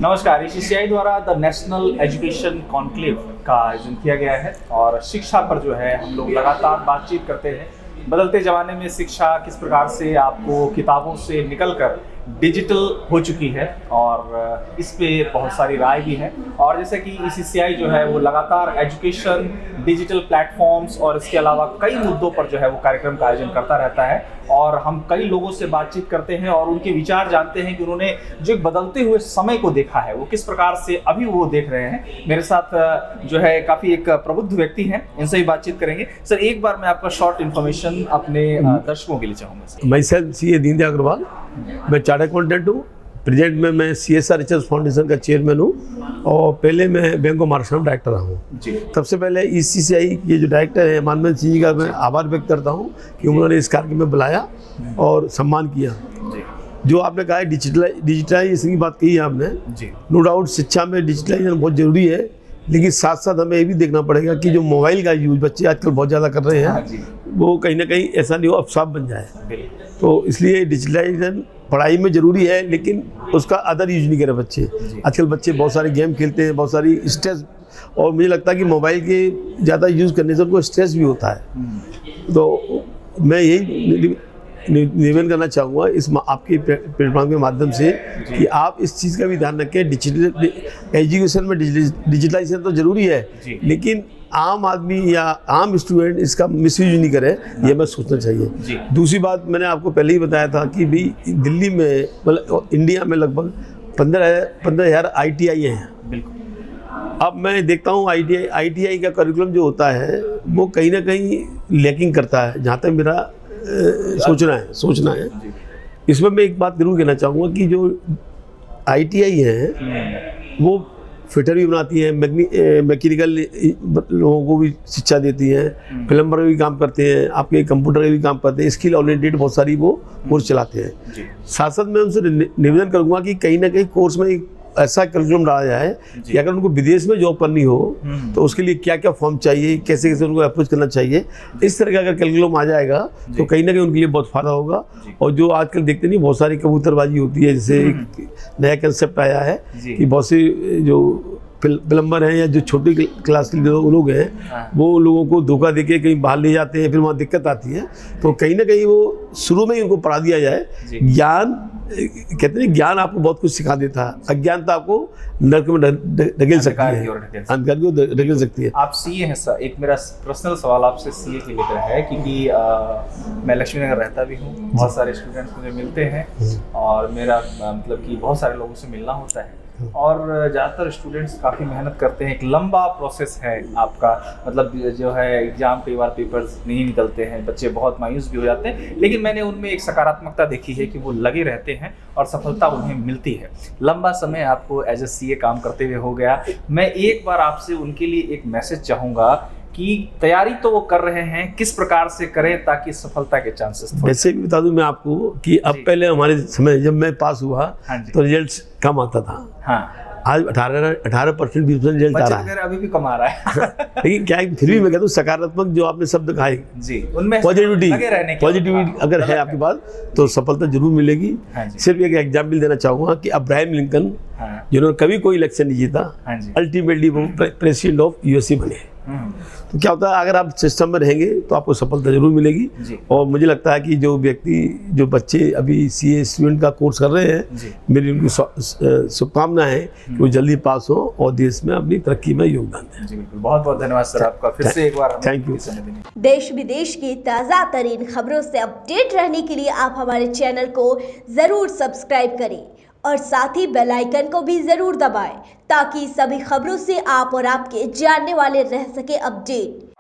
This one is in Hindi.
नमस्कार। ईसीसीआई द्वारा द नेशनल एजुकेशन कॉन्क्लेव का आयोजन किया गया है और शिक्षा पर जो है हम लोग लगातार बातचीत करते हैं। बदलते ज़माने में शिक्षा किस प्रकार से आपको किताबों से निकलकर डिजिटल हो चुकी है और इस पे बहुत सारी राय भी है। और जैसे कि ईसीसीआई जो है वो लगातार एजुकेशन, डिजिटल प्लेटफॉर्म्स और इसके अलावा कई मुद्दों पर जो है वो कार्यक्रम का आयोजन करता रहता है और हम कई लोगों से बातचीत करते हैं और उनके विचार जानते हैं कि उन्होंने जो एक बदलते हुए समय को देखा है वो किस प्रकार से अभी वो देख रहे हैं। मेरे साथ जो है काफ़ी एक प्रबुद्ध व्यक्ति हैं, इनसे ही बातचीत करेंगे। सर, एक बार मैं आपका शॉर्ट इन्फॉर्मेशन अपने दर्शकों के लिए चाहूँगा। मैं सर सीए दीनदयाल अग्रवाल, मैं चार्टर्ड अकाउंटेंट हूँ। प्रेजेंट में मैं CSR रिसर्च फाउंडेशन का चेयरमैन हूँ और पहले मैं बैंक ऑफ महाराष्ट्र में डायरेक्टर रहा हूँ। सबसे पहले ECCI के जो डायरेक्टर हैं मानवेंद्र सिंह जी का मैं आभार व्यक्त करता हूँ कि उन्होंने इस कार्यक्रम में बुलाया और सम्मान किया। जो आपने कहा है डिजिटलाइजेशन की बात कही है आपने, नो डाउट शिक्षा में डिजिटलाइजेशन बहुत ज़रूरी है, लेकिन साथ साथ हमें ये भी देखना पड़ेगा कि जो मोबाइल का यूज बच्चे आजकल बहुत ज़्यादा कर रहे हैं वो कहीं ना कहीं ऐसा नहीं हो अवसाद बन जाए। तो इसलिए डिजिटलाइजेशन पढ़ाई में ज़रूरी है, लेकिन उसका अदर यूज नहीं करे बच्चे। आजकल बच्चे बहुत सारे गेम खेलते हैं, बहुत सारी स्ट्रेस, और मुझे लगता है कि मोबाइल के ज़्यादा यूज़ करने से उनको स्ट्रेस भी होता है। तो मैं यही निवेदन करना चाहूँगा इस आपके प्लेटफॉर्म के माध्यम से कि आप इस चीज़ का भी ध्यान रखें। डिजिटल एजुकेशन में डिजिटलाइजेशन तो ज़रूरी है, लेकिन आम आदमी या आम स्टूडेंट इसका मिसयूज नहीं करे, ये मैं सोचना चाहिए। दूसरी बात, मैंने आपको पहले ही बताया था कि भी दिल्ली में मतलब इंडिया में लगभग 15,000 ITI हैं। बिल्कुल। अब मैं देखता हूँ ITI का करिकुलम जो होता है वो कहीं ना कहीं लैकिंग करता है, जहाँ तक मेरा सोचना है। इसमें मैं एक बात जरूर कहना चाहूँगा कि जो ITI हैं वो फिटर भी बनाती हैं, मैकेनिकल लोगों को भी शिक्षा देती हैं, प्लम्बर भी काम करते हैं, आपके कंप्यूटर भी काम करते हैं, स्किल ओरिएंटेड बहुत सारी वो कोर्स चलाते हैं। साथ साथ मैं उनसे निवेदन करूँगा कि कहीं ना कहीं कोर्स में ऐसा करिकुलम डाला जाए कि अगर उनको विदेश में जॉब करनी हो तो उसके लिए क्या क्या फॉर्म चाहिए, कैसे कैसे उनको अप्रोच करना चाहिए, इस तरह का अगर करिकुलम आ जाएगा तो कहीं ना कहीं उनके लिए बहुत फ़ायदा होगा। और जो आजकल देखते नहीं बहुत सारी कबूतरबाजी होती है, जैसे एक नया कंसेप्ट आया है कि बहुत से जो प्लम्बर हैं या जो छोटी क्लास के लोग हैं वो लोगों को धोखा देके कहीं बाहर ले जाते हैं, फिर वहाँ दिक्कत आती है। तो कहीं ना कहीं वो शुरू में ही उनको पढ़ा दिया जाए। ज्ञान कहते हैं ज्ञान आपको बहुत कुछ सिखा देता है, अज्ञानता आपको नरक में ढकेल सकती है, अंधकार को ढकेल सकती है। आप सीए हैं सर, एक मेरा पर्सनल सवाल आपसे सीए के लेकर है क्योंकि मैं लक्ष्मी नगर रहता भी हूँ, बहुत सारे स्टूडेंट्स मुझे मिलते हैं और मेरा मतलब कि बहुत सारे लोगों से मिलना होता है और ज़्यादातर स्टूडेंट्स काफ़ी मेहनत करते हैं। एक लंबा प्रोसेस है आपका, मतलब जो है एग्ज़ाम कई बार पेपर्स नहीं निकलते हैं, बच्चे बहुत मायूस भी हो जाते हैं, लेकिन मैंने उनमें एक सकारात्मकता देखी है कि वो लगे रहते हैं और सफलता उन्हें मिलती है। लंबा समय आपको एज ए CA काम करते हुए हो गया। मैं एक बार आपसे उनके लिए एक मैसेज चाहूँगा कि तैयारी तो वो कर रहे हैं, किस प्रकार से करें ताकि सफलता के चांसेस। वैसे भी बता दूं मैं आपको कि अब पहले हमारे समय जब मैं पास हुआ तो रिजल्ट कम आता था। आज 18% भी रिजल्ट आ रहा है, अभी भी कम आ रहा है। लेकिन क्या फिर भी मैं कहता हूँ सकारात्मक जो आपने शब्द कहा उनमें पॉजिटिविटी अगर है आपके पास तो सफलता जरूर मिलेगी। सिर्फ एक एग्जाम्पल देना चाहूँगा कि अब्राहम लिंकन जिन्होंने कभी कोई इलेक्शन नहीं जीता, अल्टीमेटली वो प्रेसिडेंट ऑफ USA बने। तो क्या होता है अगर आप सिस्टम में रहेंगे तो आपको सफलता जरूर मिलेगी। और मुझे लगता है कि जो व्यक्ति जो बच्चे अभी CA स्टूडेंट का कोर्स कर रहे हैं, मेरी उनकी शुभकामनाएं हैं कि वो जल्दी पास हो और देश में अपनी तरक्की में योगदान दें। जी बिल्कुल, बहुत बहुत धन्यवाद सर आपका, फिर से एक बार थैंक यू। देश विदेश की ताज़ा तरीन खबरों से अपडेट रहने के लिए आप हमारे चैनल को ज़रूर सब्सक्राइब करें और साथ ही बेल आइकन को भी ज़रूर दबाएं ताकि सभी खबरों से आप और आपके जानने वाले रह सके अपडेट।